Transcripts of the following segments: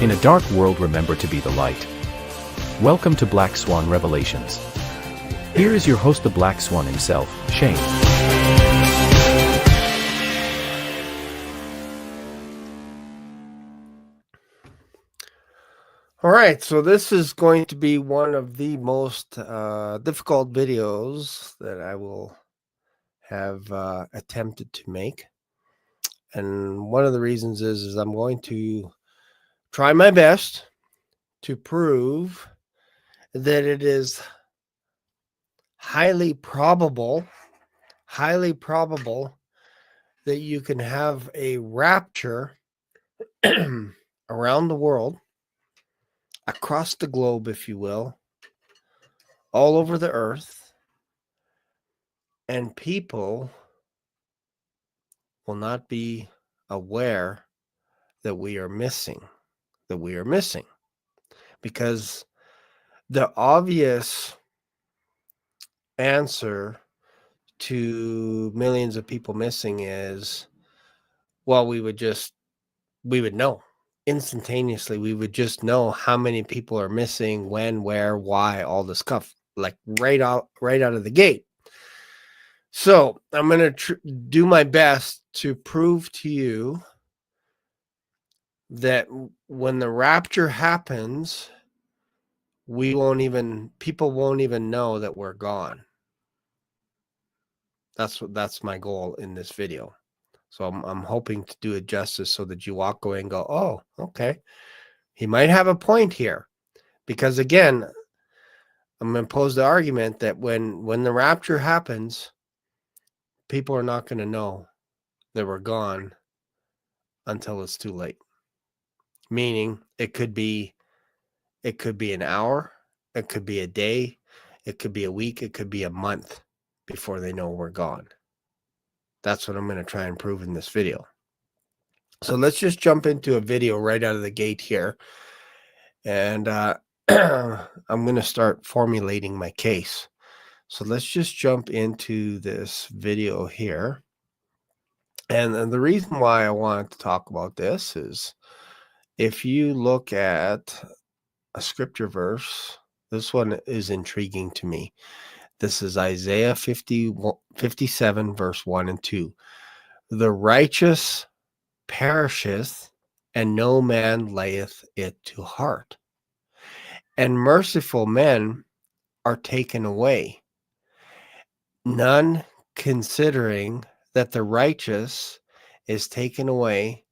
In a dark world, remember to be the light. Welcome to Black Swan Revelations. Here is your host, the Black Swan himself, Shane. All right, so this is going to be one of the most difficult videos that I will have attempted to make. And one of the reasons is I'm going to try my best to prove that it is highly probable that you can have a rapture around the world, across the globe, if you will, all over the earth, and people will not be aware that we are missing, because the obvious answer to millions of people missing is, well, we would know instantaneously. We would just know how many people are missing, when, where, why, all this stuff, like right out of the gate. So I'm going to do my best to prove to you that when the rapture happens, people won't even know that we're gone. That's my goal in this video. So I'm hoping to do it justice so that you walk away and go, oh, okay, he might have a point here. Because again, I'm going to pose the argument that when the rapture happens, people are not going to know that we're gone until it's too late. Meaning it could be an hour, it could be a day, it could be a week, it could be a month before they know we're gone. That's what I'm going to try and prove in this video. So let's just jump into a video right out of the gate here. And I'm going to start formulating my case. So let's just jump into this video here. And the reason why I wanted to talk about this is, if you look at a scripture verse, this one is intriguing to me. This is Isaiah 57, verse 1 and 2. The righteous perisheth, and no man layeth it to heart. And merciful men are taken away, none considering that the righteous is taken away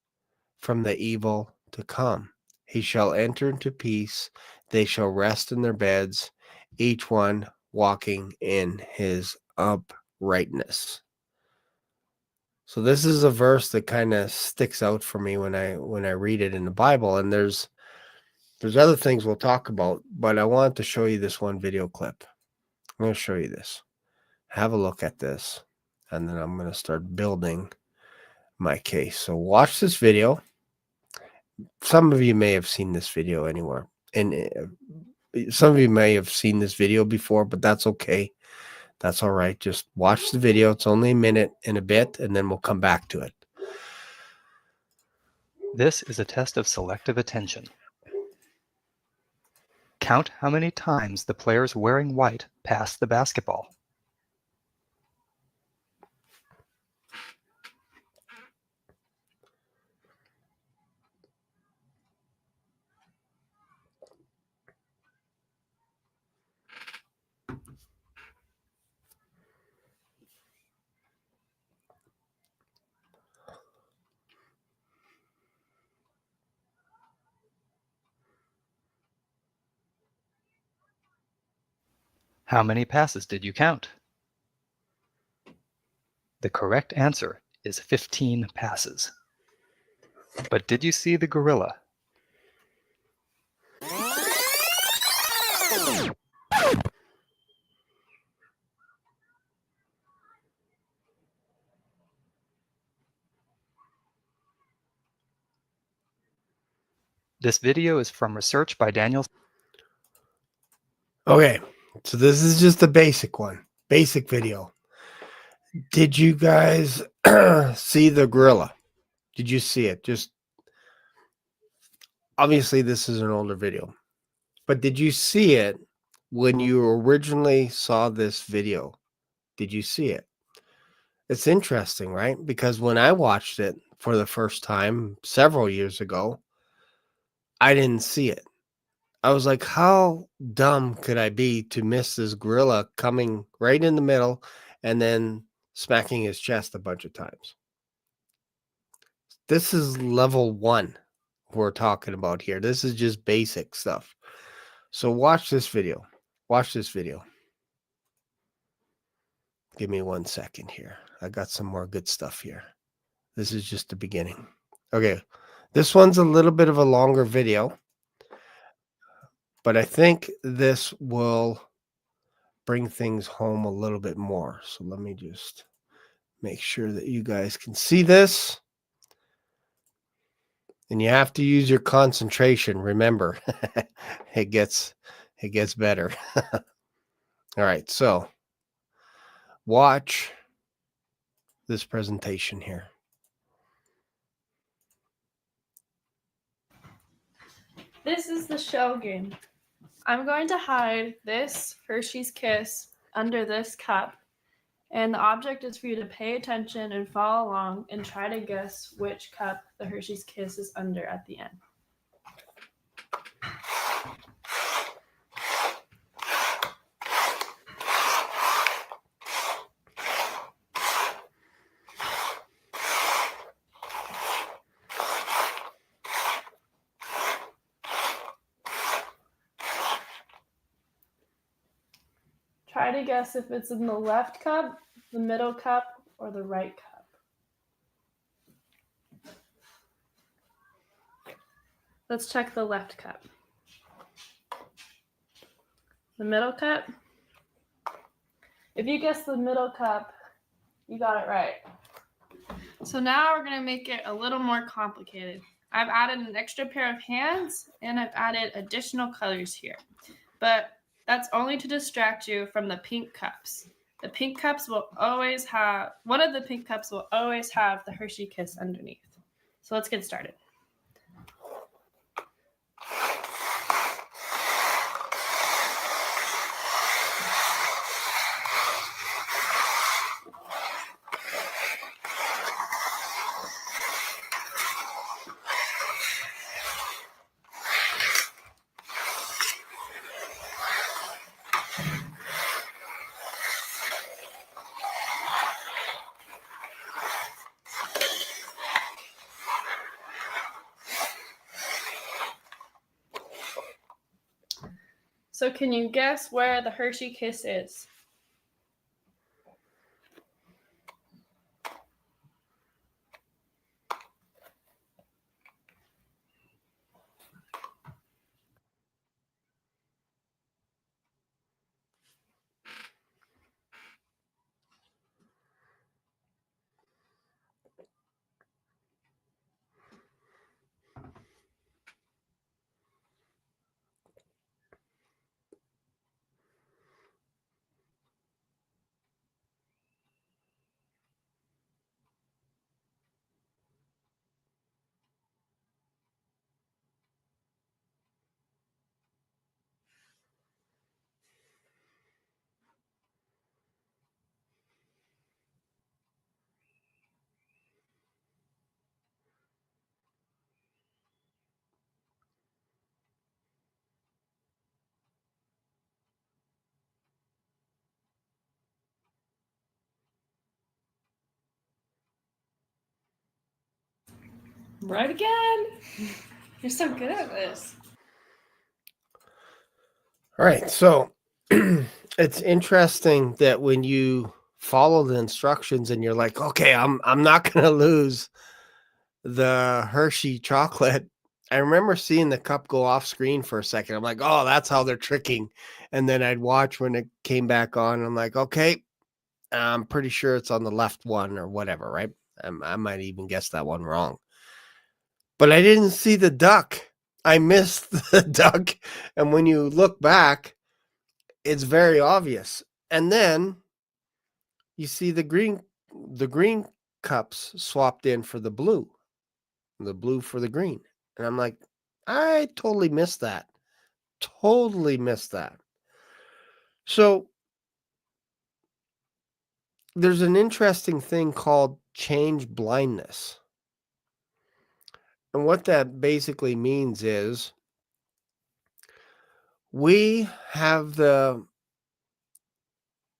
from the evil to come. He shall enter into peace, they shall rest in their beds, each one walking in his uprightness. So this is a verse that kind of sticks out for me when I read it in the Bible. And there's other things we'll talk about, but I wanted to show you this one video clip. I'm going to show you this. Have a look at this, and then I'm going to start building my case. So watch this video. Some of you may have seen this video anywhere, and some of you may have seen this video before, but that's okay. That's all right. Just watch the video. It's only a minute and a bit, and then we'll come back to it. This is a test of selective attention. Count how many times the players wearing white pass the basketball. How many passes did you count? The correct answer is 15 passes. But did you see the gorilla? This video is from research by Daniel. Okay, so this is just a basic video. Did you guys see the gorilla? Did you see it? Just obviously this is an older video, but did you see it when you originally saw this video? Did you see it? It's interesting, right? Because when I watched it for the first time several years ago, I didn't see it. I was like, how dumb could I be to miss this gorilla coming right in the middle and then smacking his chest a bunch of times? This is level 1 we're talking about here. This is just basic stuff. So watch this video. Watch this video. Give me 1 second here. I got some more good stuff here. This is just the beginning. Okay. This one's a little bit of a longer video, but I think this will bring things home a little bit more. So let me just make sure that you guys can see this. And you have to use your concentration. Remember, it gets better. All right, so watch this presentation here. This is the shell game. I'm going to hide this Hershey's Kiss under this cup, and the object is for you to pay attention and follow along and try to guess which cup the Hershey's Kiss is under at the end. Try to guess if it's in the left cup, the middle cup, or the right cup. Let's check the left cup. The middle cup. If you guess the middle cup, you got it right. So now we're going to make it a little more complicated. I've added an extra pair of hands and I've added additional colors here. But that's only to distract you from the pink cups. The pink cups will always have, one of the pink cups will always have the Hershey Kiss underneath. So let's get started. So can you guess where the Hershey Kiss is? Right again. You're so good at this. All right, so it's interesting that when you follow the instructions and you're like, okay, I'm not gonna lose the Hershey chocolate. I remember seeing the cup go off screen for a second. I'm like, oh, that's how they're tricking. And then I'd watch when it came back on. I'm like, okay, I'm pretty sure it's on the left one or whatever, right? I might even guess that one wrong. But I didn't see the duck. I missed the duck. And when you look back, it's very obvious. And then you see the green cups swapped in for the blue for the green. And I'm like, I totally missed that. Totally missed that. So there's an interesting thing called change blindness. And what that basically means is we have the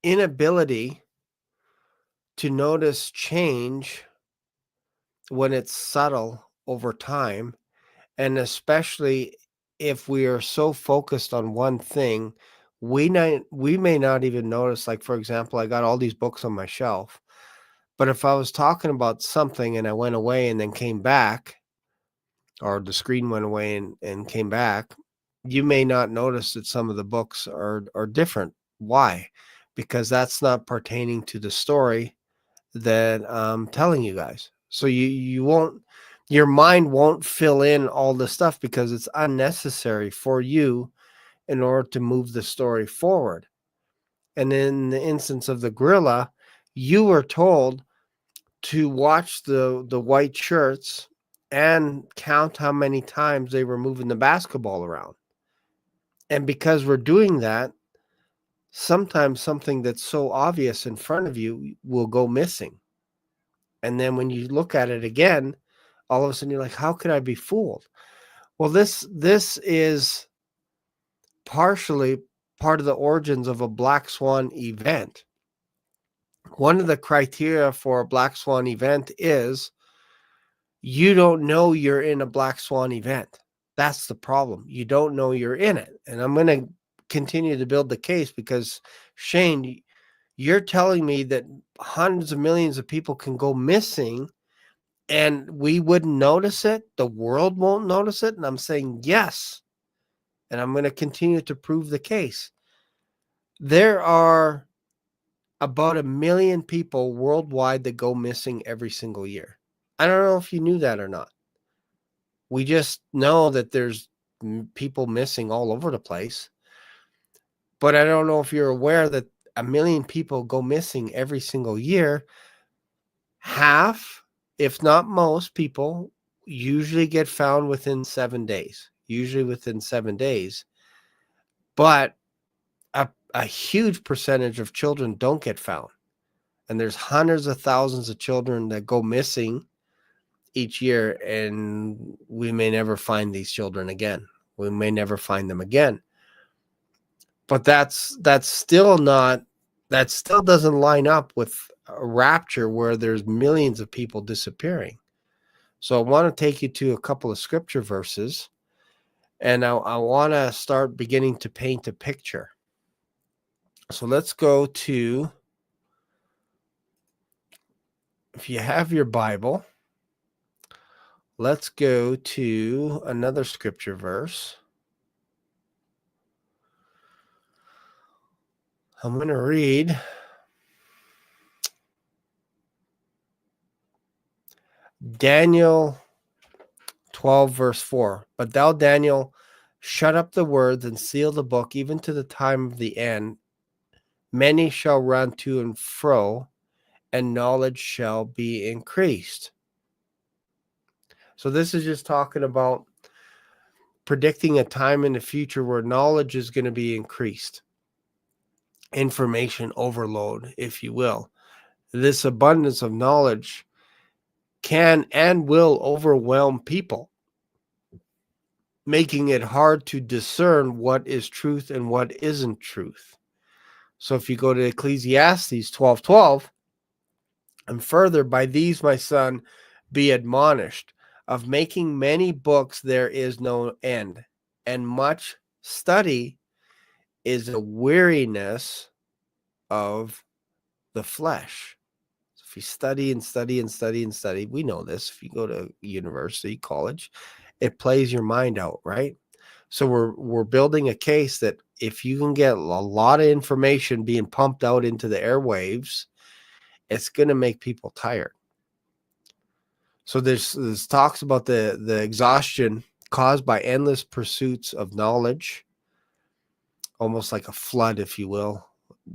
inability to notice change when it's subtle over time. And especially if we are so focused on one thing, we may not even notice. Like, for example, I got all these books on my shelf, but if I was talking about something and I went away and then came back, or the screen went away and came back, you may not notice that some of the books are different. Why? Because that's not pertaining to the story that I'm telling you guys. So you won't, your mind won't fill in all the stuff because it's unnecessary for you in order to move the story forward. And in the instance of the gorilla, you were told to watch the white shirts and count how many times they were moving the basketball around. And because we're doing that, sometimes something that's so obvious in front of you will go missing. And then when you look at it again, all of a sudden you're like, how could I be fooled? Well, this is partially part of the origins of a black swan event. One of the criteria for a black swan event is you don't know you're in a black swan event. That's the problem. You don't know you're in it. And I'm going to continue to build the case because, Shane, you're telling me that hundreds of millions of people can go missing and we wouldn't notice it. The world won't notice it. And I'm saying yes. And I'm going to continue to prove the case. There are about 1 million people worldwide that go missing every single year. I don't know if you knew that or not. We just know that there's people missing all over the place. But I don't know if you're aware that 1 million people go missing every single year. Half, if not most people, usually get found within 7 days. Usually within 7 days. But a huge percentage of children don't get found. And there's hundreds of thousands of children that go missing each year, and we may never find these children again. We may never find them again. But that's still not, that still doesn't line up with a rapture where there's millions of people disappearing. So I want to take you to a couple of scripture verses, and I want to start beginning to paint a picture. So let's go to, if you have your Bible, let's go to another scripture verse. I'm going to read Daniel 12, verse 4. But thou, Daniel, shut up the words and seal the book, even to the time of the end. Many shall run to and fro, and knowledge shall be increased. So this is just talking about predicting a time in the future where knowledge is going to be increased. Information overload, if you will. This abundance of knowledge can and will overwhelm people, making it hard to discern what is truth and what isn't truth. So if you go to Ecclesiastes 12:12, and further, by these, my son, be admonished, of making many books there is no end, and much study is a weariness of the flesh. So if you study and study and study and study, we know this. If you go to university, college, it plays your mind out, right? So we're building a case that if you can get a lot of information being pumped out into the airwaves, it's going to make people tired. So there's talks about the exhaustion caused by endless pursuits of knowledge, almost like a flood, if you will.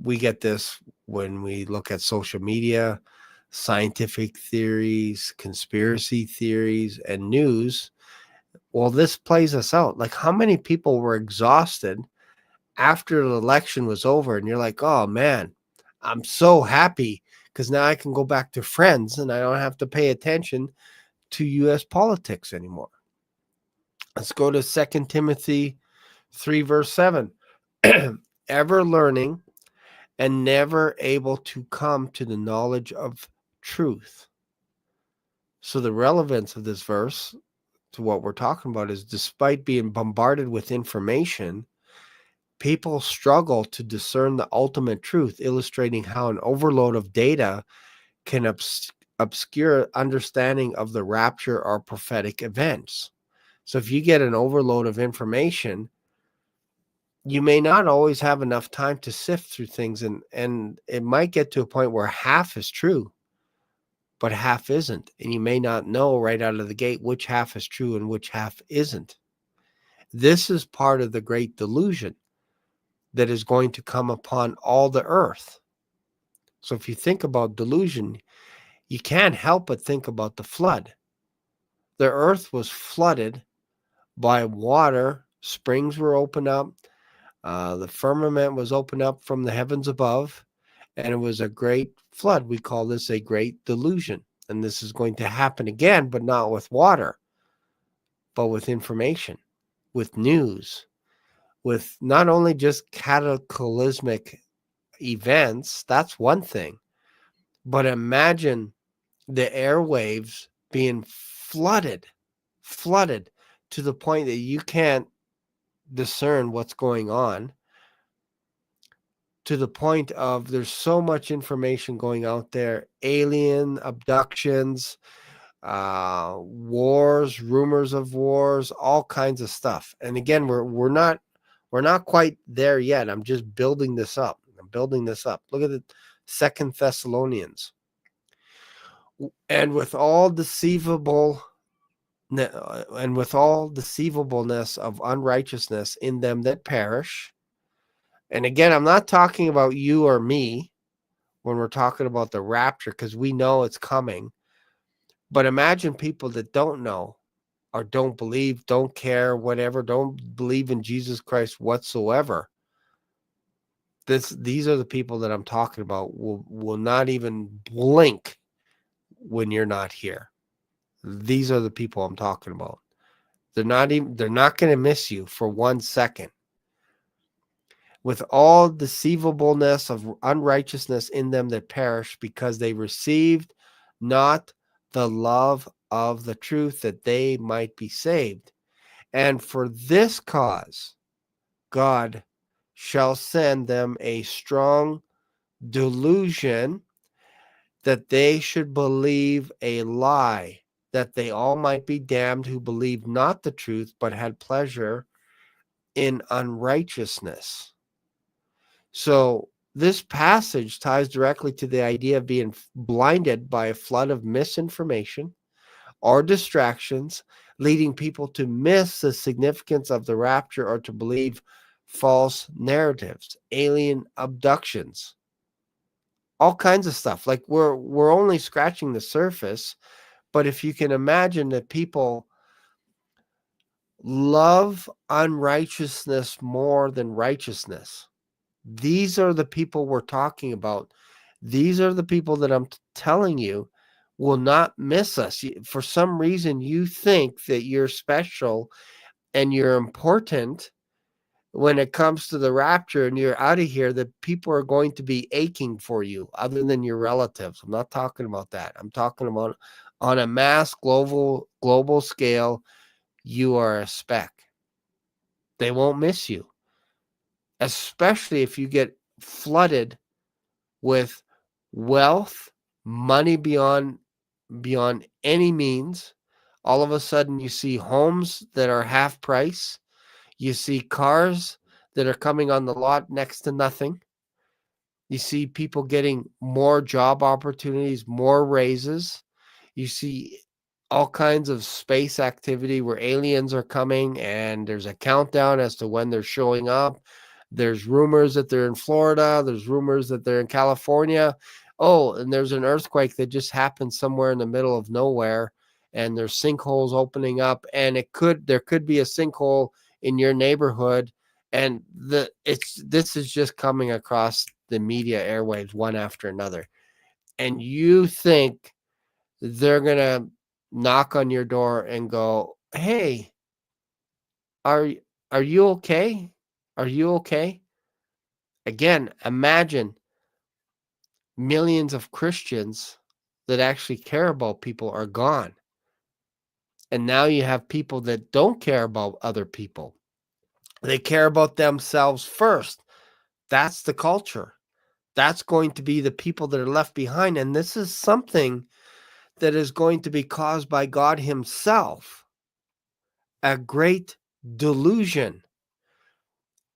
We get this when we look at social media, scientific theories, conspiracy theories, and news. Well, this plays us out. Like, how many people were exhausted after the election was over, and you're like, oh man, I'm so happy because now I can go back to friends and I don't have to pay attention to U.S. politics anymore. Let's go to 2 Timothy 3, verse 7. Ever learning and never able to come to the knowledge of truth. So the relevance of this verse to what we're talking about is, despite being bombarded with information, people struggle to discern the ultimate truth, illustrating how an overload of data can obscure understanding of the rapture or prophetic events. So if you get an overload of information, you may not always have enough time to sift through things, and it might get to a point where half is true, but half isn't. And you may not know right out of the gate which half is true and which half isn't. This is part of the great delusion that is going to come upon all the earth. So if you think about delusion, you can't help but think about the flood. The earth was flooded by water. Springs were opened up. The firmament was opened up from the heavens above, and it was a great flood. We call this a great delusion. And this is going to happen again, but not with water, but with information, with news, with not only just cataclysmic events. That's one thing. But imagine the airwaves being flooded to the point that you can't discern what's going on, to the point of there's so much information going out there, alien abductions, wars, rumors of wars, all kinds of stuff. And again, we're not quite there yet. I'm just building this up. Look at the 2 Thessalonians. And with all deceivableness of unrighteousness in them that perish. And again, I'm not talking about you or me when we're talking about the rapture, because we know it's coming. But imagine people that don't know or don't believe, don't care, whatever, don't believe in Jesus Christ whatsoever. These are the people that I'm talking about, will not even blink when you're not here. These are the people I'm talking about. They're not going to miss you for 1 second. With all deceivableness of unrighteousness in them that perish, because they received not the love of the truth, that they might be saved. And for this cause, God shall send them a strong delusion, that they should believe a lie, that they all might be damned who believed not the truth, but had pleasure in unrighteousness. So this passage ties directly to the idea of being blinded by a flood of misinformation or distractions, leading people to miss the significance of the rapture or to believe false narratives, alien abductions, all kinds of stuff. Like we're only scratching the surface, but if you can imagine that people love unrighteousness more than righteousness, these are the people we're talking about. These are the people that I'm telling you will not miss us. For some reason, you think that you're special and you're important when it comes to the rapture and you're out of here, that people are going to be aching for you other than your relatives. I'm not talking about that. I'm talking about on a mass global scale, you are a speck. They won't miss you, especially if you get flooded with wealth, money beyond any means. All of a sudden, you see homes that are half price. You see cars that are coming on the lot next to nothing. You see people getting more job opportunities, more raises. You see all kinds of space activity where aliens are coming, and there's a countdown as to when they're showing up. There's rumors that they're in Florida. There's rumors that they're in California. Oh, and there's an earthquake that just happened somewhere in the middle of nowhere, and there's sinkholes opening up, and there could be a sinkhole in your neighborhood, and this is just coming across the media airwaves one after another, and you think they're gonna knock on your door and go, "Hey, are you okay? Are you okay?" Again, imagine millions of Christians that actually care about people are gone. And now you have people that don't care about other people. They care about themselves first. That's the culture. That's going to be the people that are left behind. And this is something that is going to be caused by God himself. A great delusion.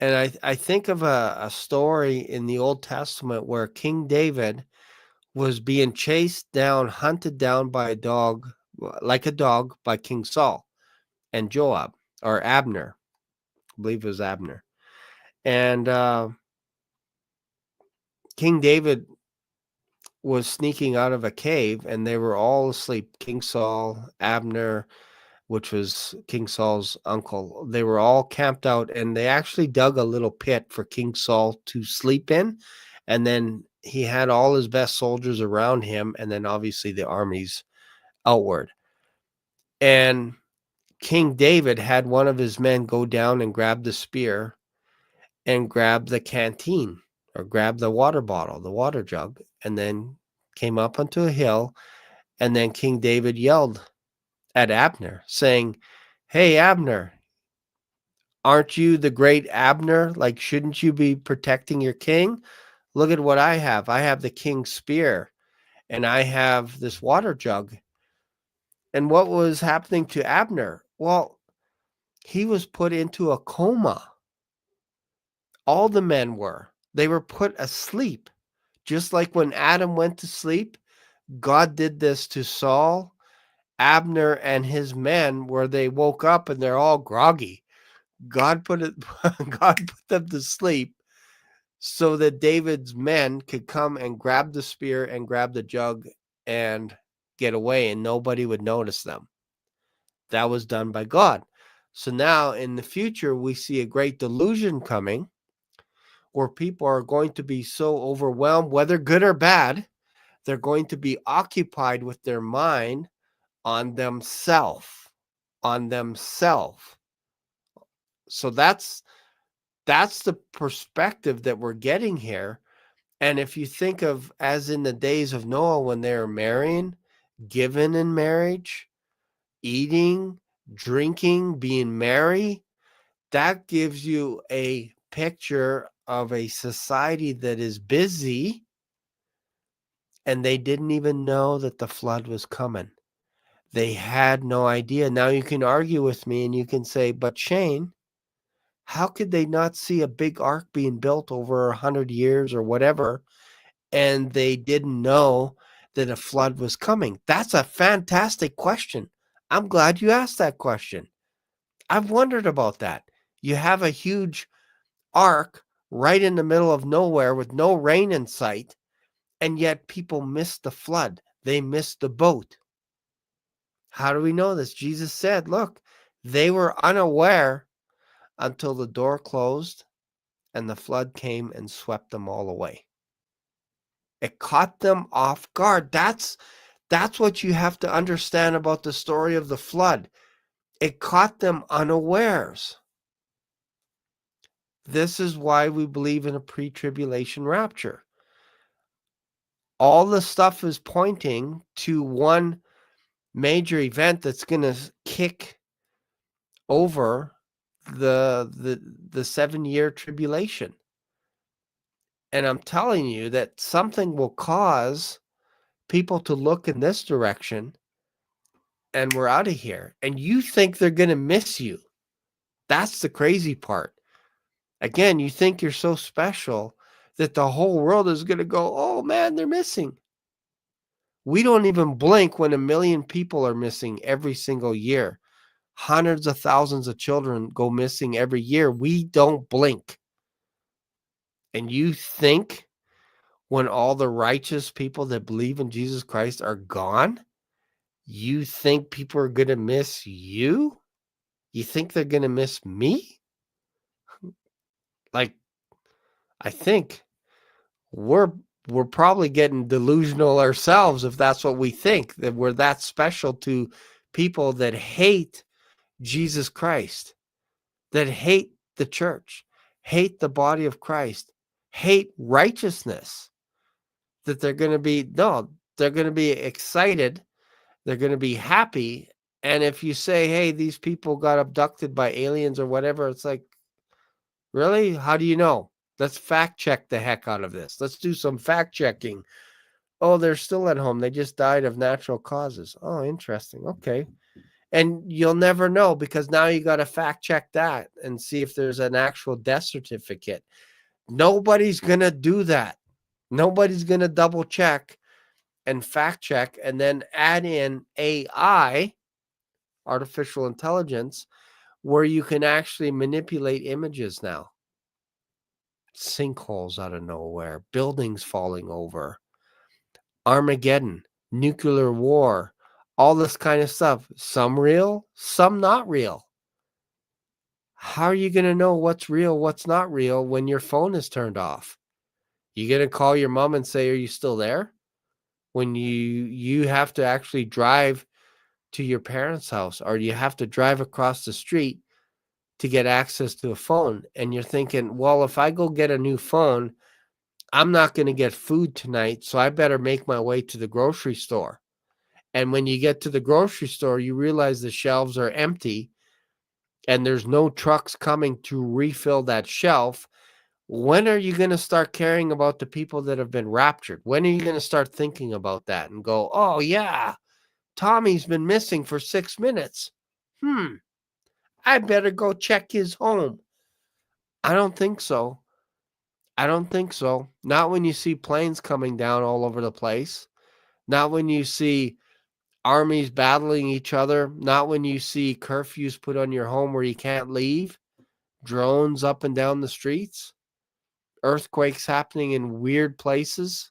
And I think of a story in the Old Testament where King David was being chased down, hunted down by a dog, like a dog, by King Saul and Joab, or Abner. I believe it was Abner. And King David was sneaking out of a cave, and they were all asleep. King Saul, Abner, which was King Saul's uncle, they were all camped out, and they actually dug a little pit for King Saul to sleep in. And then he had all his best soldiers around him, and then obviously the armies outward. And King David had one of his men go down and grab the spear and grab the canteen, or grab the water bottle, the water jug, and then came up onto a hill. And then King David yelled at Abner, saying, "Hey, Abner, aren't you the great Abner? Like, shouldn't you be protecting your king? Look at what I have. I have the king's spear, and I have this water jug." And what was happening to Abner? Well, he was put into a coma. All the men were. They were put asleep. Just like when Adam went to sleep, God did this to Saul, Abner, and his men, where they woke up and they're all groggy. God put them to sleep so that David's men could come and grab the spear and grab the jug and get away, and nobody would notice them. That was done by God. So now in the future, we see a great delusion coming, where people are going to be so overwhelmed, whether good or bad, they're going to be occupied with their mind on themselves. So that's the perspective that we're getting here. And if you think of, as in the days of Noah, when they were marrying, given in marriage, eating, drinking, being merry, that gives you a picture of a society that is busy, and they didn't even know that the flood was coming. They had no idea. Now you can argue with me and you can say, but Shane, how could they not see a big ark being built over 100 years or whatever, and they didn't know that a flood was coming? That's a fantastic question. I'm glad you asked that question. I've wondered about that. You have a huge ark right in the middle of nowhere with no rain in sight, and yet people missed the flood. They missed the boat. How do we know this? Jesus said, look, they were unaware until the door closed and the flood came and swept them all away. It caught them off guard. That's what you have to understand about the story of the flood. It caught them unawares. This is why we believe in a pre-tribulation rapture. All the stuff is pointing to one major event that's going to kick over the 7-year tribulation. And I'm telling you that something will cause people to look in this direction, and we're out of here. And you think they're going to miss you. That's the crazy part. Again, you think you're so special that the whole world is going to go, oh man, they're missing. We don't even blink when 1 million people are missing every single year. Hundreds of thousands of children go missing every year. We don't blink. And you think when all the righteous people that believe in Jesus Christ are gone, You think people are going to miss you? You think they're going to miss me? Like, I think we're probably getting delusional ourselves if that's what we think, that we're that special to people that hate Jesus Christ, that hate the church, hate the body of Christ, hate righteousness, that they're going to be, no, they're going to be excited. They're going to be happy. And if you say, hey, these people got abducted by aliens or whatever, it's like, really? How do you know? Let's fact check the heck out of this. Let's do some fact checking. Oh, they're still at home. They just died of natural causes. Oh, interesting. Okay. And you'll never know, because now you got to fact check that and see if there's an actual death certificate. Nobody's going to do that. Nobody's going to double check and fact check and then add in AI, artificial intelligence, where you can actually manipulate images now. Sinkholes out of nowhere, buildings falling over, Armageddon, nuclear war, all this kind of stuff. Some real, some not real. How are you going to know what's real, what's not real when your phone is turned off? You going to call your mom and say, are you still there? When you have to actually drive to your parents' house, or you have to drive across the street to get access to a phone. And you're thinking, well, if I go get a new phone, I'm not going to get food tonight, so I better make my way to the grocery store. And when you get to the grocery store, you realize the shelves are empty and there's no trucks coming to refill that shelf. When are you going to start caring about the people that have been raptured? When are you going to start thinking about that and go, oh, yeah, Tommy's been missing for 6 minutes. I better go check his home. I don't think so. I don't think so. Not when you see planes coming down all over the place. Not when you see armies battling each other. Not when you see curfews put on your home where you can't leave. Drones up and down the streets. Earthquakes happening in weird places.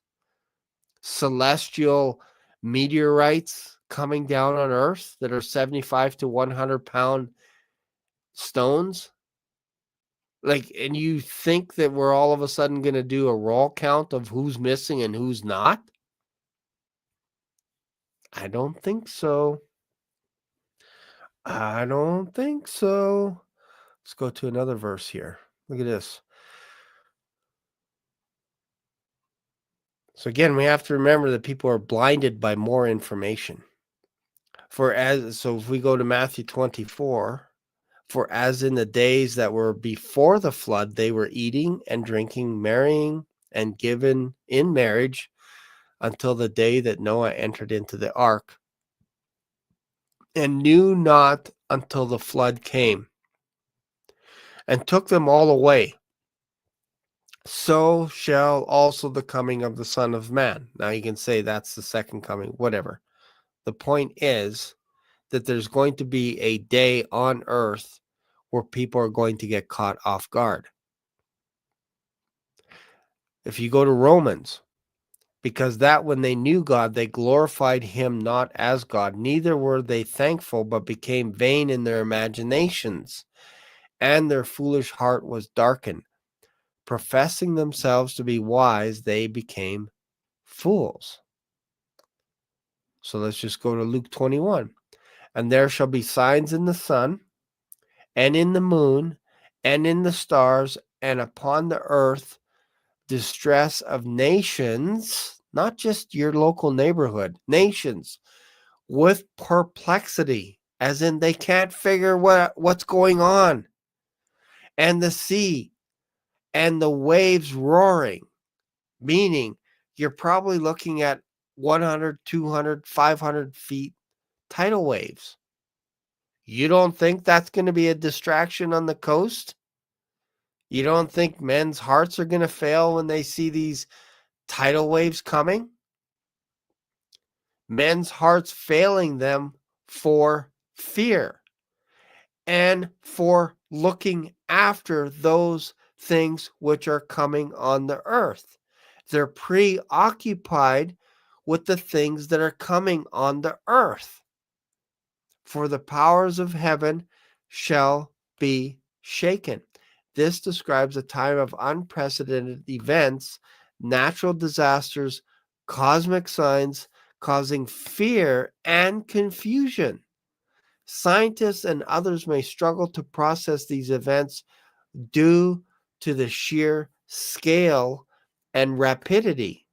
Celestial meteorites coming down on Earth that are 75 to 100-pound stones. Like, and you think that we're all of a sudden going to do a roll count of who's missing and who's not? I don't think so. I don't think so. Let's go to another verse here. Look at this. So again, we have to remember that people are blinded by more information. So if we go to Matthew 24, for as in the days that were before the flood, they were eating and drinking, marrying and given in marriage until the day that Noah entered into the ark, and knew not until the flood came and took them all away. So shall also the coming of the Son of Man. Now you can say that's the second coming, whatever. The point is that there's going to be a day on earth where people are going to get caught off guard. If you go to Romans, because that when they knew God, they glorified him not as God, neither were they thankful, but became vain in their imaginations, and their foolish heart was darkened. Professing themselves to be wise, they became fools. So let's just go to Luke 21. And there shall be signs in the sun, and in the moon, and in the stars, and upon the earth, distress of nations, not just your local neighborhood, nations, with perplexity, as in they can't figure what's going on, and the sea and the waves roaring, meaning you're probably looking at 100, 200, 500 feet tidal waves. You don't think that's going to be a distraction on the coast? You don't think men's hearts are going to fail when they see these tidal waves coming? Men's hearts failing them for fear and for looking after those things which are coming on the earth. They're preoccupied with the things that are coming on the earth. for the powers of heaven shall be shaken. This describes a time of unprecedented events, natural disasters, cosmic signs causing fear and confusion. Scientists and others may struggle to process these events due to the sheer scale and rapidity.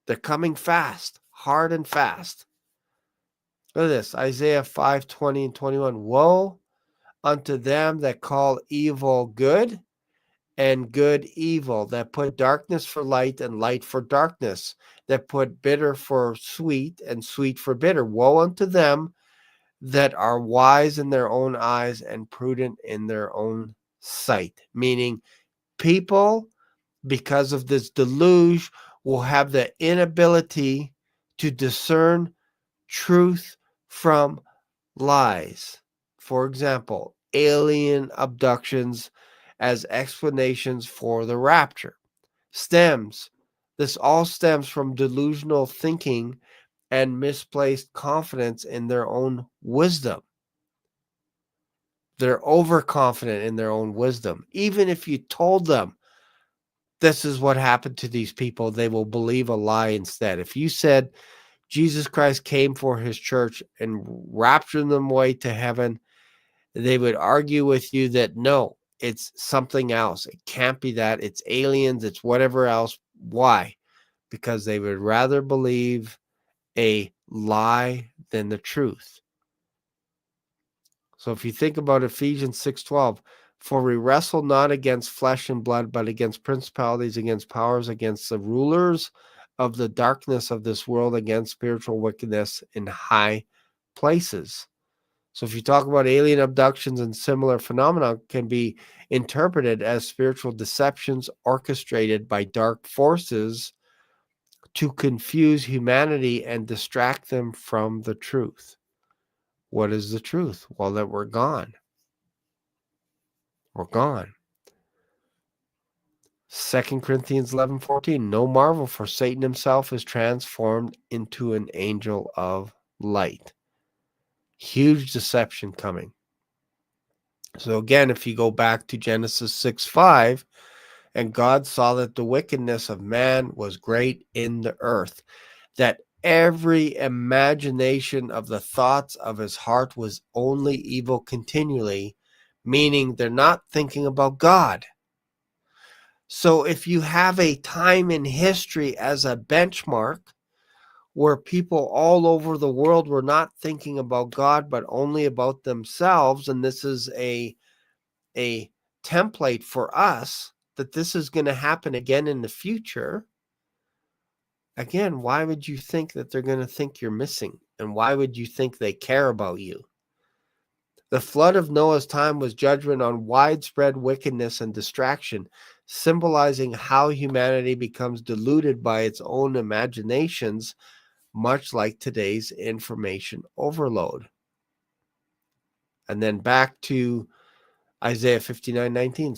They're coming fast, hard and fast. Look at this, Isaiah 5:20 and 21. Woe unto them that call evil good and good evil, that put darkness for light and light for darkness, that put bitter for sweet and sweet for bitter. Woe unto them that are wise in their own eyes and prudent in their own sight. Meaning, people, because of this deluge, will have the inability to discern truth from lies. For example, alien abductions as explanations for the rapture. This all stems from delusional thinking and misplaced confidence in their own wisdom. They're overconfident in their own wisdom. Even if you told them this is what happened to these people, they will believe a lie instead. If you said Jesus Christ came for his church and raptured them away to heaven, they would argue with you that no, it's something else. It can't be that. It's aliens. It's whatever else. Why? Because they would rather believe a lie than the truth. So if you think about Ephesians 6:12, for we wrestle not against flesh and blood, but against principalities, against powers, against the rulers of the darkness of this world, against spiritual wickedness in high places. So if you talk about alien abductions and similar phenomena, can be interpreted as spiritual deceptions orchestrated by dark forces to confuse humanity and distract them from the truth. What is the truth? Well, that we're gone. We're gone. 2 Corinthians 11:14. No marvel, for Satan himself is transformed into an angel of light. Huge deception coming. So again, if you go back to Genesis 6:5, and God saw that the wickedness of man was great in the earth, that every imagination of the thoughts of his heart was only evil continually, meaning they're not thinking about God. So if you have a time in history as a benchmark where people all over the world were not thinking about God, but only about themselves, and this is a template for us that this is going to happen again in the future, again, why would you think that they're going to think you're missing? And why would you think they care about you? The flood of Noah's time was judgment on widespread wickedness and distraction, symbolizing how humanity becomes deluded by its own imaginations, much like today's information overload. And then back to Isaiah 59:19.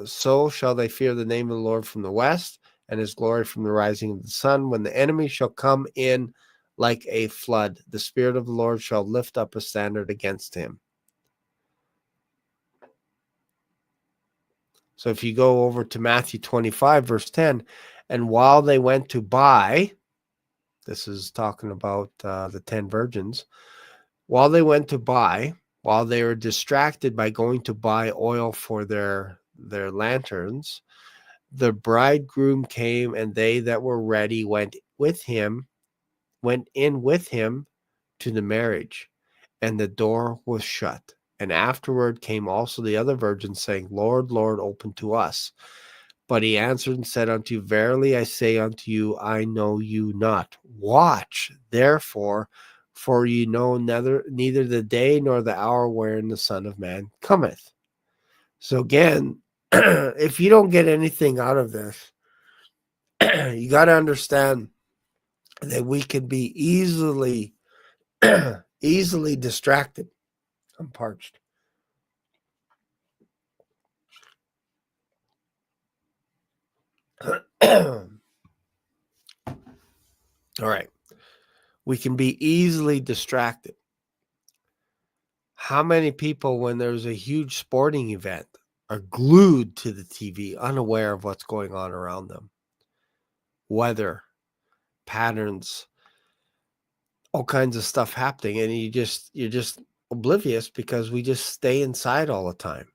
So shall they fear the name of the Lord from the west, and his glory from the rising of the sun. When the enemy shall come in like a flood, the Spirit of the Lord shall lift up a standard against him. So if you go over to Matthew 25, verse 10, and while they went to buy, this is talking about the 10 virgins, while they went to buy, while they were distracted by going to buy oil for their lanterns, the bridegroom came, and they that were ready went in with him to the marriage, and the door was shut. And afterward came also the other virgins, saying, Lord, Lord, open to us. But he answered and said unto you, verily I say unto you, I know you not. Watch, therefore, for you know neither the day nor the hour wherein the Son of Man cometh. So again, if you don't get anything out of this, you got to understand that we can be easily distracted. I'm parched. All right. We can be easily distracted. How many people, when there's a huge sporting event, are glued to the TV, unaware of what's going on around them? Weather, patterns, all kinds of stuff happening, and you're just oblivious because we just stay inside all the time.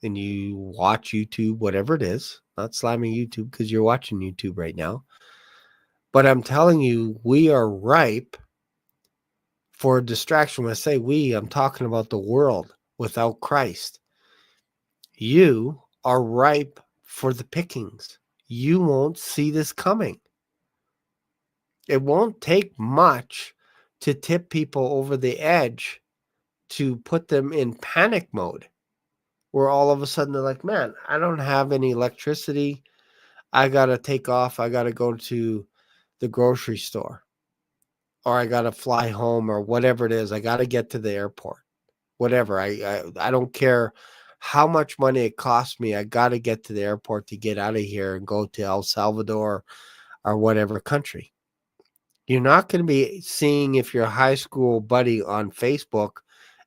And you watch YouTube, whatever it is. Not slamming YouTube because you're watching YouTube right now. But I'm telling you, we are ripe for distraction. When I say we, I'm talking about the world without Christ. You are ripe for the pickings. You won't see this coming. It won't take much to tip people over the edge to put them in panic mode, where all of a sudden they're like, man, I don't have any electricity. I got to take off. I got to go to the grocery store, or I got to fly home, or whatever it is. I got to get to the airport, whatever. I don't care how much money it costs me. I got to get to the airport to get out of here and go to El Salvador or whatever country. You're not going to be seeing if your high school buddy on Facebook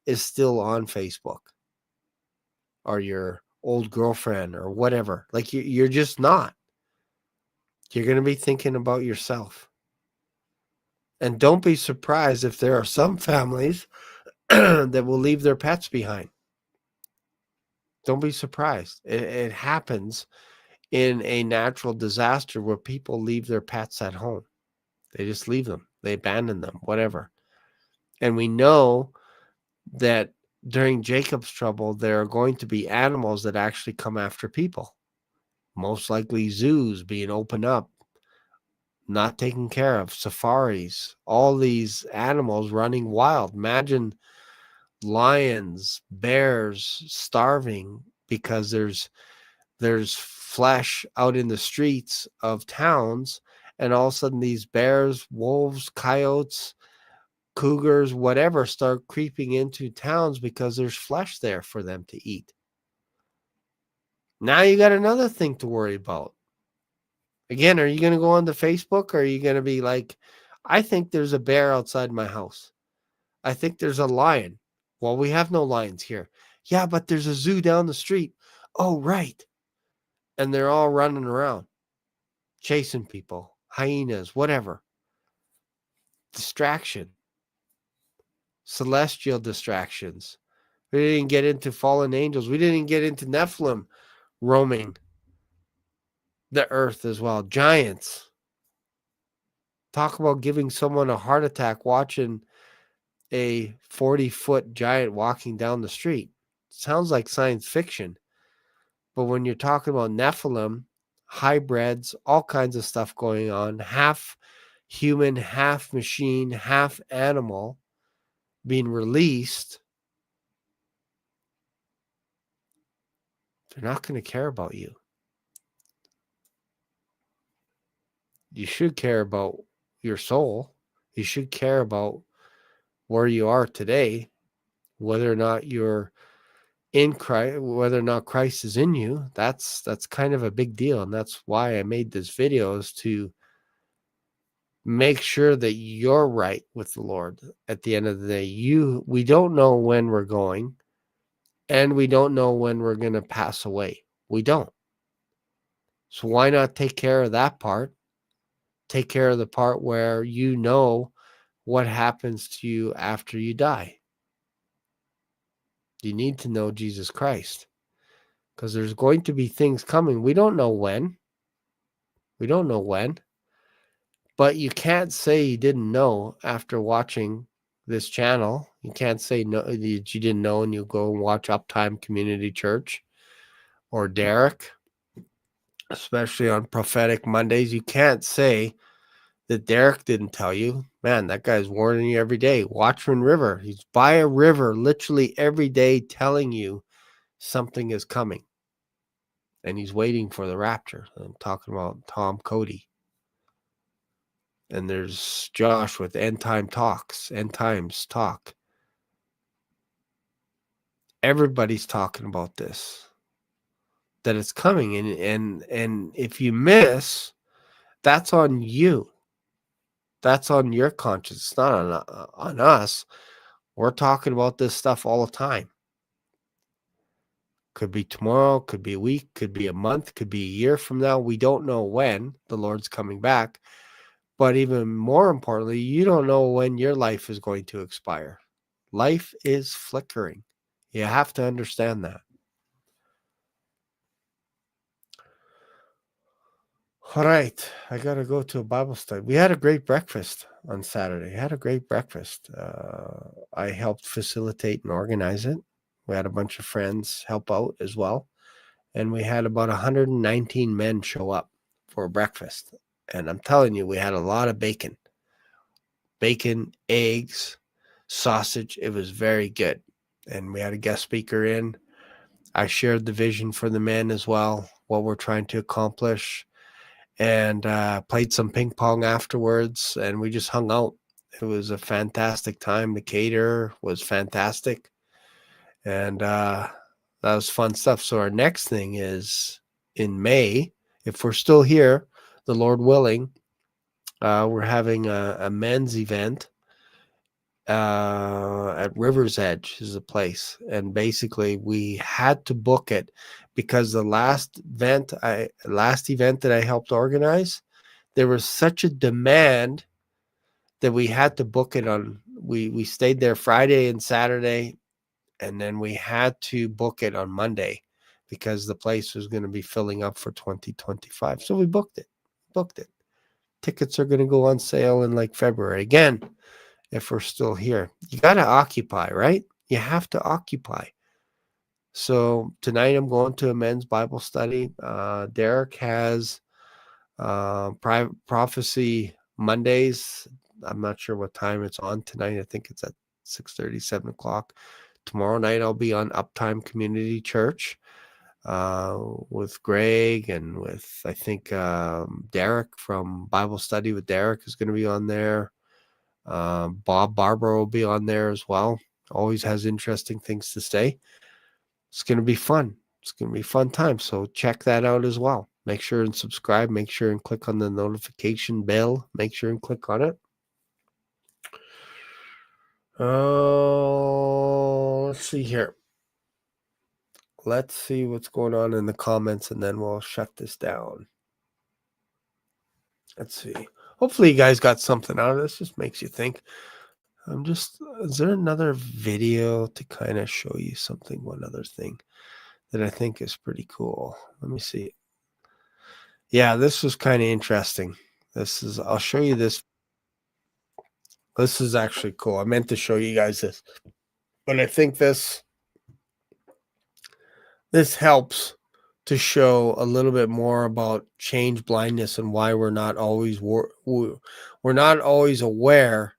is still on Facebook, or your old girlfriend, or whatever. Like, you're just not. You're going to be thinking about yourself. And don't be surprised if there are some families that will leave their pets behind. Don't be surprised. It happens in a natural disaster where people leave their pets at home. They just leave them. They abandon them, whatever. And we know that during Jacob's trouble, there are going to be animals that actually come after people. Most likely zoos being opened up, not taken care of, safaris, all these animals running wild. Imagine lions, bears starving because there's flesh out in the streets of towns, and all of a sudden these bears, wolves, coyotes, cougars, whatever, start creeping into towns because there's flesh there for them to eat. Now you got another thing to worry about. Again, are you going to go on to Facebook, or are you going to be like, I think there's a bear outside my house. I think there's a lion. Well, we have no lions here. Yeah, but there's a zoo down the street. Oh, right. And they're all running around, chasing people, hyenas, whatever. Distraction. Celestial distractions. We didn't get into fallen angels. We didn't get into Nephilim roaming the earth as well. Giants. Talk about giving someone a heart attack watching a 40-foot giant walking down the street. Sounds like science fiction. But when you're talking about Nephilim, hybrids, all kinds of stuff going on, half human, half machine, half animal being released, they're not going to care about you. You should care about your soul. You should care about where you are today, whether or not you're in Christ, whether or not Christ is in you. That's kind of a big deal. And that's why I made this video, is to make sure that you're right with the Lord at the end of the day. We don't know when we're going, and we don't know when we're going to pass away. We don't. So why not take care of that part? Take care of the part where you know what happens to you after you die. You need to know Jesus Christ, because there's going to be things coming. We don't know when. We don't know when. But you can't say you didn't know after watching this channel. You can't say no, that you didn't know, and you go and watch Uptime Community Church or Derek, especially on Prophetic Mondays. You can't say that Derek didn't tell you. Man, that guy's warning you every day. Watchman River. He's by a river literally every day telling you something is coming. And he's waiting for the rapture. I'm talking about Tom Cody. And there's Josh with End Times Talk. Everybody's talking about this, that it's coming. And if you miss, that's on you. That's on your conscience. It's not on us. We're talking about this stuff all the time. Could be tomorrow, could be a week, could be a month, could be a year from now. We don't know when the Lord's coming back. But even more importantly, you don't know when your life is going to expire. Life is flickering. You have to understand that. All right, I got to go to a Bible study. We had a great breakfast on Saturday. I helped facilitate and organize it. We had a bunch of friends help out as well. And we had about 119 men show up for breakfast. And I'm telling you, we had a lot of bacon, eggs, sausage. It was very good. And we had a guest speaker in. I shared the vision for the men as well, what we're trying to accomplish, and played some ping pong afterwards. And we just hung out. It was a fantastic time. The caterer was fantastic. And that was fun stuff. So our next thing is in May, if we're still here, the Lord willing, we're having a men's event at River's Edge is a place. And basically we had to book it because the last event that I helped organize, there was such a demand that we had to book it on. We stayed there Friday and Saturday, and then we had to book it on Monday because the place was going to be filling up for 2025. So we booked it. Tickets are going to go on sale in like February. Again, if we're still here, you got to occupy, right? You have to occupy. So tonight I'm going to a men's Bible study. Derek has prophecy Mondays. I'm not sure what time it's on tonight. I think it's at 6:30, 7 o'clock. Tomorrow night I'll be on Uptime Community Church with Greg and with, I think, Derek from Bible Study with Derek is going to be on there. Bob Barber will be on there as well. Always has interesting things to say. It's going to be fun. It's going to be a fun time. So check that out as well. Make sure and subscribe. Make sure and click on the notification bell. Make sure and click on it. Let's see here. Let's see what's going on in the comments, and then we'll shut this down. Let's see. Hopefully you guys got something out of this. Just makes you think. Is there another video to kind of show you something? One other thing that I think is pretty cool. Let me see. Yeah, this was kind of interesting. I'll show you this. This is actually cool. I meant to show you guys this, but I think this helps to show a little bit more about change blindness and why we're not always aware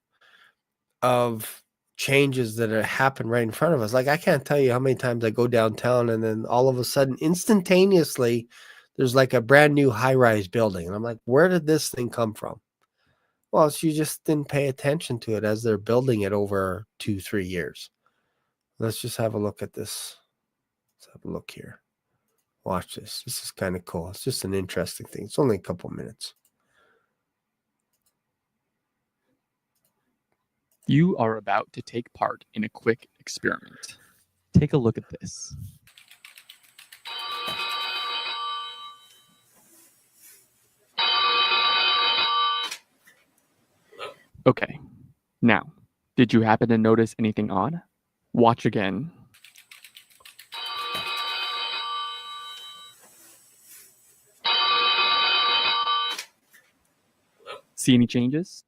of changes that happen right in front of us. Like, I can't tell you how many times I go downtown and then all of a sudden, instantaneously, there's like a brand new high-rise building. And I'm like, where did this thing come from? Well, you just didn't pay attention to it as they're building it over 2-3 years. Let's just have a look at this. Let's have a look here. Watch this. This is kind of cool. It's just an interesting thing. It's only a couple minutes. You are about to take part in a quick experiment. Take a look at this. Okay, now, did you happen to notice anything odd? Watch again. See any changes?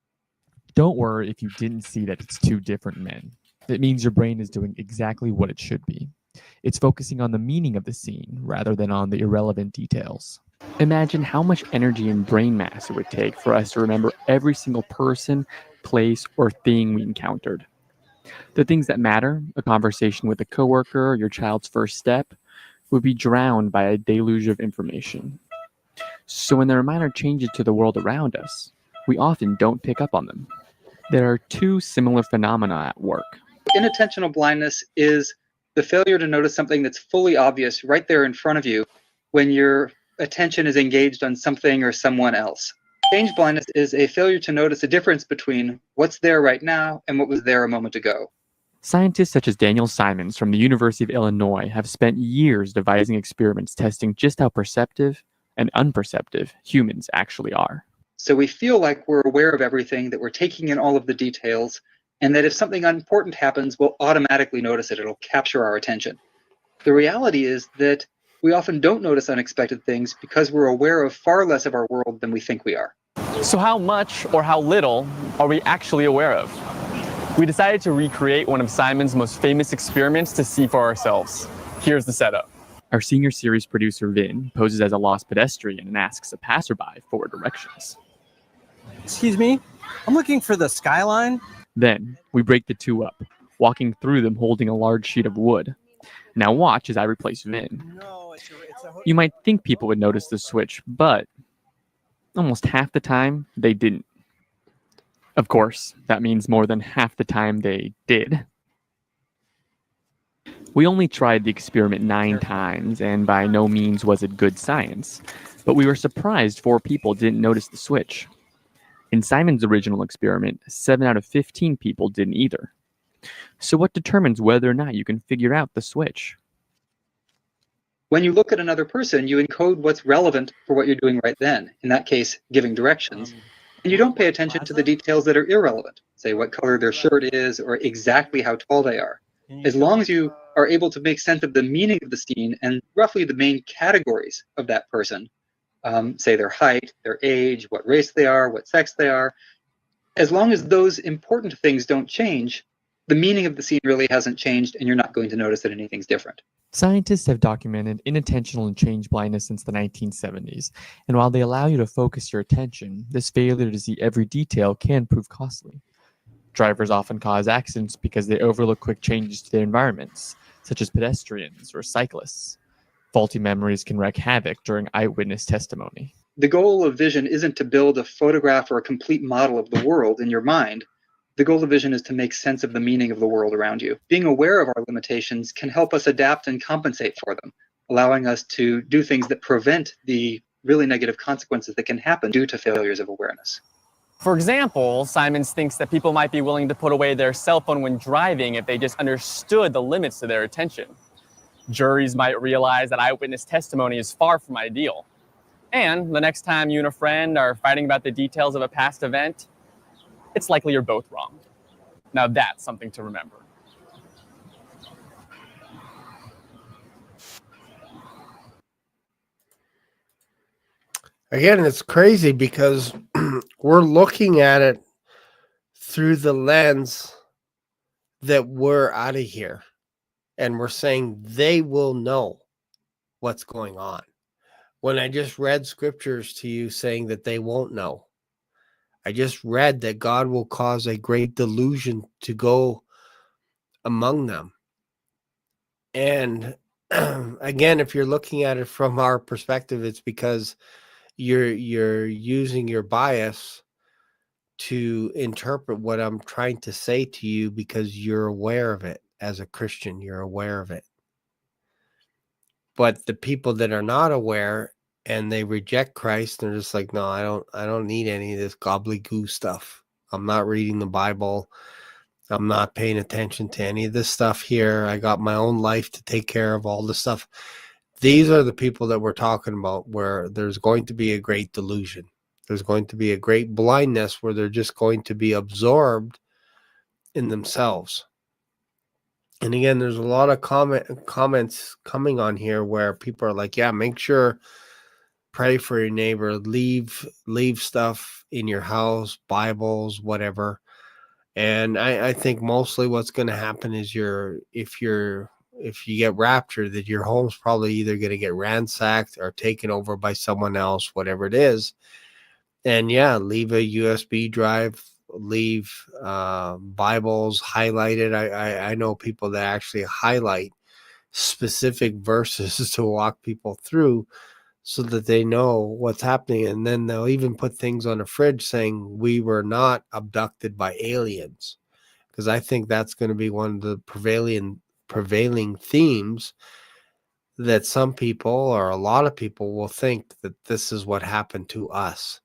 Don't worry if you didn't see that it's two different men. It means your brain is doing exactly what it should be. It's focusing on the meaning of the scene rather than on the irrelevant details. Imagine how much energy and brain mass it would take for us to remember every single person, place, or thing we encountered. The things that matter, a conversation with a coworker, your child's first step, would be drowned by a deluge of information. So when there are minor changes to the world around us, we often don't pick up on them. There are two similar phenomena at work. Inattentional blindness is the failure to notice something that's fully obvious right there in front of you when your attention is engaged on something or someone else. Change blindness is a failure to notice a difference between what's there right now and what was there a moment ago. Scientists such as Daniel Simons from the University of Illinois have spent years devising experiments testing just how perceptive and unperceptive humans actually are. So we feel like we're aware of everything, that we're taking in all of the details, and that if something important happens, we'll automatically notice it. It'll capture our attention. The reality is that we often don't notice unexpected things because we're aware of far less of our world than we think we are. So how much or how little are we actually aware of? We decided to recreate one of Simon's most famous experiments to see for ourselves. Here's the setup. Our senior series producer, Vin, poses as a lost pedestrian and asks a passerby for directions. Excuse me, I'm looking for the skyline. Then, we break the two up, walking through them holding a large sheet of wood. Now watch as I replace Vin. No, You might think people would notice the switch, but almost half the time, they didn't. Of course, that means more than half the time they did. We only tried the experiment 9 times, and by no means was it good science, but we were surprised 4 people didn't notice the switch. In Simon's original experiment, 7 out of 15 people didn't either. So what determines whether or not you can figure out the switch? When you look at another person, you encode what's relevant for what you're doing right then, in that case, giving directions. And you don't pay attention to the details that are irrelevant, say what color their shirt is or exactly how tall they are. As long as you are able to make sense of the meaning of the scene and roughly the main categories of that person, say their height, their age, what race they are, what sex they are, as long as those important things don't change, the meaning of the scene really hasn't changed and you're not going to notice that anything's different. Scientists have documented inattentional and change blindness since the 1970s, and while they allow you to focus your attention, this failure to see every detail can prove costly. Drivers often cause accidents because they overlook quick changes to their environments, such as pedestrians or cyclists. Faulty memories can wreak havoc during eyewitness testimony. The goal of vision isn't to build a photograph or a complete model of the world in your mind. The goal of vision is to make sense of the meaning of the world around you. Being aware of our limitations can help us adapt and compensate for them, allowing us to do things that prevent the really negative consequences that can happen due to failures of awareness. For example, Simons thinks that people might be willing to put away their cell phone when driving if they just understood the limits to their attention. Juries might realize that eyewitness testimony is far from ideal. And the next time you and a friend are fighting about the details of a past event, it's likely you're both wrong. Now that's something to remember. Again, it's crazy because we're looking at it through the lens that we're out of here. And we're saying they will know what's going on. When I just read scriptures to you saying that they won't know. I just read that God will cause a great delusion to go among them. And again, if you're looking at it from our perspective, it's because you're using your bias to interpret what I'm trying to say to you because you're aware of it. As a Christian, you're aware of it. But the people that are not aware and they reject Christ, they're just like, no, I don't need any of this gobbledygook stuff. I'm not reading the Bible. I'm not paying attention to any of this stuff here. I got my own life to take care of, all this stuff. These are the people that we're talking about, where there's going to be a great delusion. There's going to be a great blindness where they're just going to be absorbed in themselves. And again, there's a lot of comments coming on here where people are like, yeah, make sure, pray for your neighbor, leave stuff in your house, Bibles, whatever. And I think mostly what's going to happen is if you get raptured, that your home's probably either going to get ransacked or taken over by someone else, whatever it is. And yeah, leave a USB drive, leave Bibles highlighted. I know people that actually highlight specific verses to walk people through so that they know what's happening. And then they'll even put things on a fridge saying we were not abducted by aliens, because I think that's going to be one of the prevailing themes, that some people or a lot of people will think that this is what happened to us.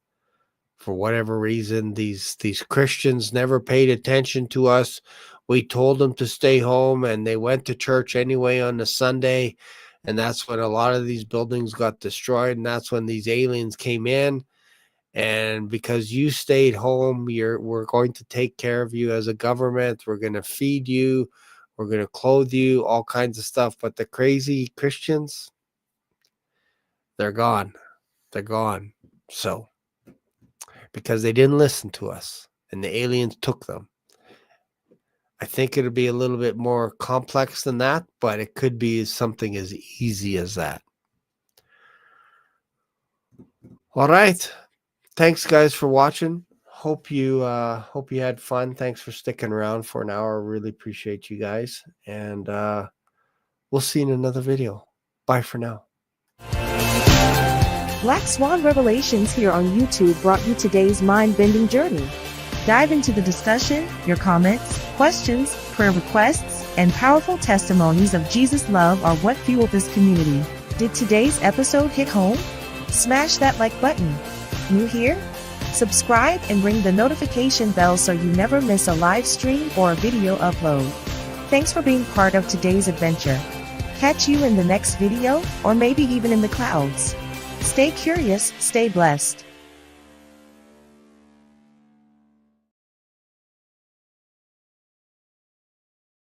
For whatever reason, these Christians never paid attention to us. We told them to stay home, and they went to church anyway on the Sunday. And that's when a lot of these buildings got destroyed. And that's when these aliens came in. And because you stayed home, we're going to take care of you as a government. We're going to feed you. We're going to clothe you, all kinds of stuff. But the crazy Christians, they're gone. They're gone. So, because they didn't listen to us and the aliens took them. I think it'll be a little bit more complex than that, but it could be something as easy as that. All right. Thanks, guys, for watching. Hope you had fun. Thanks for sticking around for an hour. Really appreciate you guys. And we'll see you in another video. Bye for now. Black Swan Revelations here on YouTube brought you today's mind-bending journey. Dive into the discussion, your comments, questions, prayer requests, and powerful testimonies of Jesus' love are what fuel this community. Did today's episode hit home? Smash that like button. New here? Subscribe and ring the notification bell so you never miss a live stream or a video upload. Thanks for being part of today's adventure. Catch you in the next video, or maybe even in the clouds. Stay curious, stay blessed.